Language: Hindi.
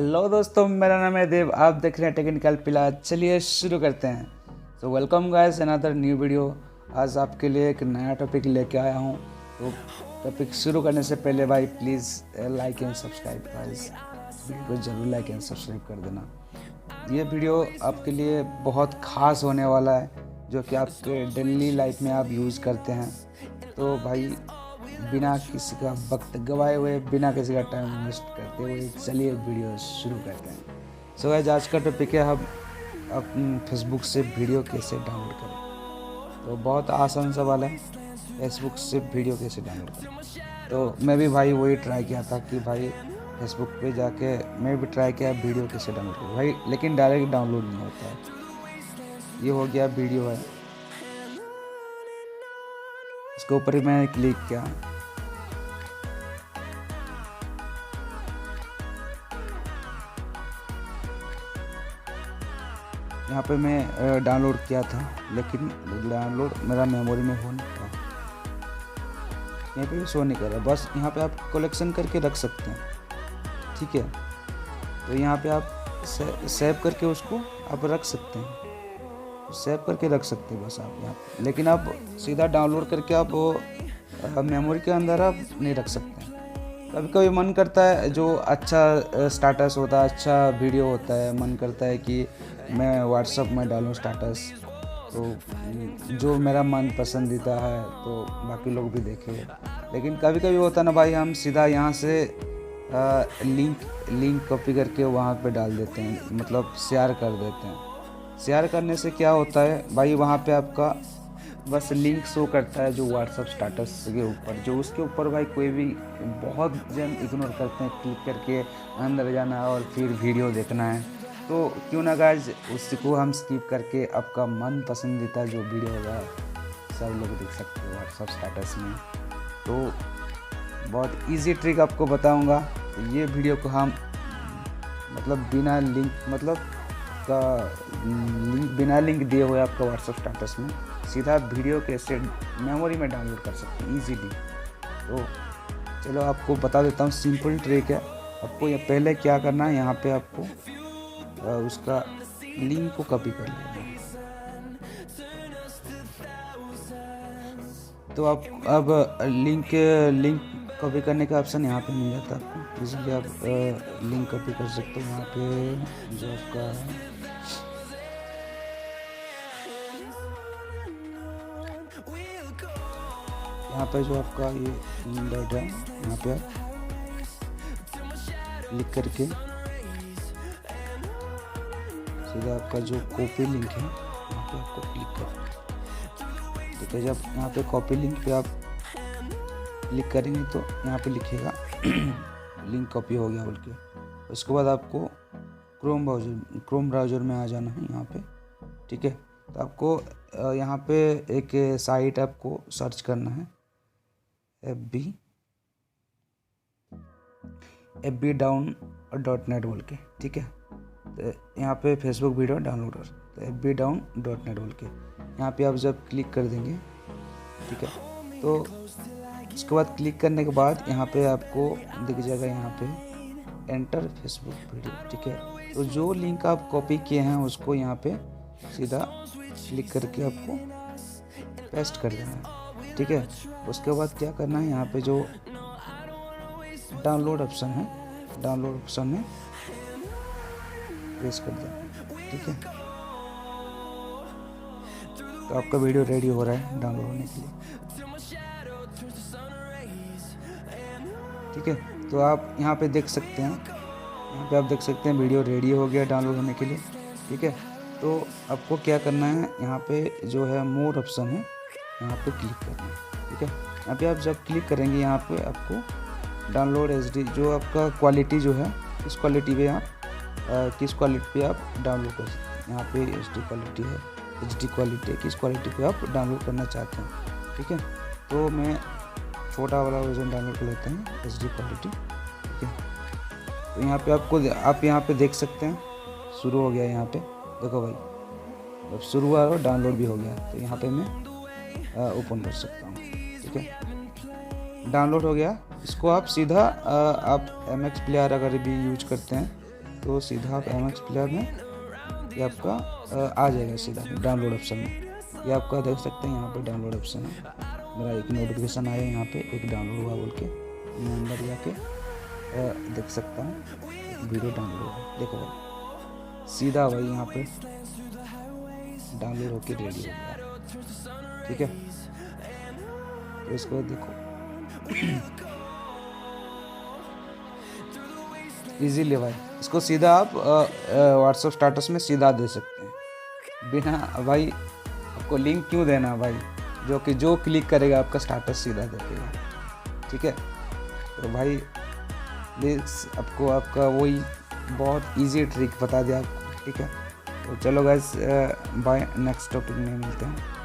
हेलो दोस्तों, मेरा नाम है देव। आप देख रहे हैं टेक्निकल पिला। चलिए शुरू करते हैं। तो welcome guys another new video. आज आपके लिए एक नया टॉपिक लेके आया हूँ। तो टॉपिक शुरू करने से पहले भाई please like and subscribe guys, video को जरूर लाइक एंड सब्सक्राइब कर देना। ये वीडियो आपके लिए बहुत ख़ास होने वाला है, जो कि आपके डेली लाइफ में आप यूज़ करते हैं। तो भाई बिना किसी का वक्त गवाए हुए, बिना किसी का टाइम वेस्ट करते हुए चलिए वीडियो शुरू करते हैं। सो गाइस, आज का टॉपिक है हम अपने फेसबुक से वीडियो कैसे डाउनलोड करें। तो बहुत आसान सवाल है, फेसबुक से वीडियो कैसे डाउनलोड करें। तो मैं भी भाई वही ट्राई किया था कि भाई फेसबुक पे जाके मैं भी ट्राई किया वीडियो कैसे डाउनलोड करें भाई, लेकिन डायरेक्ट डाउनलोड नहीं होता है। ये हो गया वीडियो है, इसके ऊपर ही मैंने क्लिक किया। यहाँ पे मैं डाउनलोड किया था, लेकिन डाउनलोड मेरा मेमोरी में हो नहीं रहा, यहाँ पे भी शो नहीं कर रहा। बस यहाँ पे आप कलेक्शन करके रख सकते हैं, ठीक है। तो यहाँ पे आप सेव करके उसको आप रख सकते हैं, सेव करके रख सकते हैं बस आप यहाँ पे। लेकिन आप सीधा डाउनलोड करके आप मेमोरी के अंदर आप नहीं रख सकते हैं। कभी कभी मन करता है, जो अच्छा स्टेटस होता है, अच्छा वीडियो होता है, मन करता है कि मैं व्हाट्सअप में डालूँ स्टेटस, तो जो मेरा मन पसंदीदा है तो बाकी लोग भी देखें। लेकिन कभी कभी होता है ना भाई, हम सीधा यहाँ से लिंक कॉपी करके वहाँ पे डाल देते हैं, मतलब शेयर कर देते हैं। शेयर करने से क्या होता है भाई, वहाँ पे आपका बस लिंक शो करता है जो व्हाट्सअप स्टेटस के ऊपर, जो उसके ऊपर भाई कोई भी, बहुत जन इग्नोर करते हैं, क्लिक करके अंदर जाना और फिर वीडियो देखना है। तो क्यों ना गाइस, उसको हम स्किप करके आपका मन पसंदीदा जो वीडियो होगा सब लोग देख सकते हो व्हाट्सअप स्टेटस में। तो बहुत इजी ट्रिक आपको बताऊंगा। तो ये वीडियो को हम मतलब बिना लिंक दिए हुए आपका व्हाट्सअप स्टेटस में सीधा वीडियो कैसे मेमोरी में डाउनलोड कर सकते हैं ईजीली। तो चलो आपको बता देता हूँ, सिंपल ट्रिक है। आपको ये पहले क्या करना है, यहाँ पे आपको उसका लिंक को कॉपी कर लेना है। तो आप अब लिंक कॉपी करने का ऑप्शन यहाँ पे मिल जाता है आपको, इसलिए आप लिंक कॉपी कर सकते हो। यहाँ पे जो आपका यहाँ पे जो आपका ये डॉट है, यहाँ पे आप क्लिक करके सीधा आपका जो कॉपी लिंक है यहाँ पे आपको क्लिक करना है। ठीक है, जब यहाँ पे कॉपी लिंक पे आप क्लिक करेंगे तो यहाँ पे लिखेगा लिंक कॉपी हो गया बोल के। उसके बाद आपको क्रोम ब्राउज़र में आ जाना है यहाँ पे, ठीक है। तो आपको यहाँ पे एक साइट आपको सर्च करना है, fbdown.net बोल के, ठीक है। तो यहाँ पे फेसबुक वीडियो डाउनलोडर, तो fbdown.net बोल के यहाँ पे आप जब क्लिक कर देंगे, ठीक है। तो उसके बाद क्लिक करने के बाद यहाँ पे आपको दिख जाएगा यहाँ पे एंटर फेसबुक वीडियो, ठीक है। तो जो लिंक आप कॉपी किए हैं उसको यहाँ पे सीधा क्लिक करके आपको पेस्ट कर देना है, ठीक है। उसके बाद क्या करना है, यहाँ पे जो डाउनलोड ऑप्शन है, डाउनलोड ऑप्शन में प्रेस कर देना है, ठीक है। तो आपका वीडियो रेडी हो रहा है डाउनलोड होने के लिए, ठीक है। तो आप यहाँ पे देख सकते हैं, यहाँ पे आप देख सकते हैं वीडियो रेडी हो गया डाउनलोड होने के लिए, ठीक है। तो आपको क्या करना है, यहाँ पे जो है मोर ऑप्शन है, यहाँ पे क्लिक करना है, ठीक है। यहाँ पे आप जब क्लिक करेंगे, यहाँ पे आपको डाउनलोड HD जो आपका क्वालिटी जो है, किस क्वालिटी पे आप डाउनलोड कर सकते हैं। यहाँ पे HD क्वालिटी है, HD क्वालिटी है, किस क्वालिटी पे आप डाउनलोड करना चाहते हैं, ठीक है। तो मैं छोटा वाला वर्जन डाउनलोड कर लेते हैं, HD क्वालिटी, ठीक है। तो यहाँ पे आप यहाँ पे देख सकते हैं शुरू हो गया। यहाँ पे देखो भाई, जब शुरू हुआ और डाउनलोड भी हो गया, तो यहाँ पे मैं ओपन कर सकता हूँ, ठीक है। डाउनलोड हो गया। इसको आप सीधा आप MX प्लेयर अगर भी यूज करते हैं तो सीधा आप MX प्लेयर में ये आपका आ जाएगा सीधा डाउनलोड ऑप्शन में। ये आपका देख सकते हैं यहाँ पे डाउनलोड ऑप्शन है। मेरा एक नोटिफिकेशन आया यहाँ पे एक डाउनलोड हुआ बोल के, मैं अंदर जाके देख सकता हूँ वीडियो डाउनलोड हुआ। देखो भाई सीधा भाई यहाँ पे डाउनलोड होके रेडी हो गया, ठीक है। तो इसके बाद देखो इजीली भाई इसको सीधा आप व्हाट्सएप स्टेटस में सीधा दे सकते हैं बिना भाई आपको लिंक क्यों देना भाई, जो क्लिक करेगा आपका स्टेटस सीधा देखेगा, ठीक है। तो भाई प्लीज़ आपको आपका वही बहुत इजी ट्रिक बता दिया आपको, ठीक है। तो चलो गाइस बाय, नेक्स्ट टॉपिक में मिलते हैं।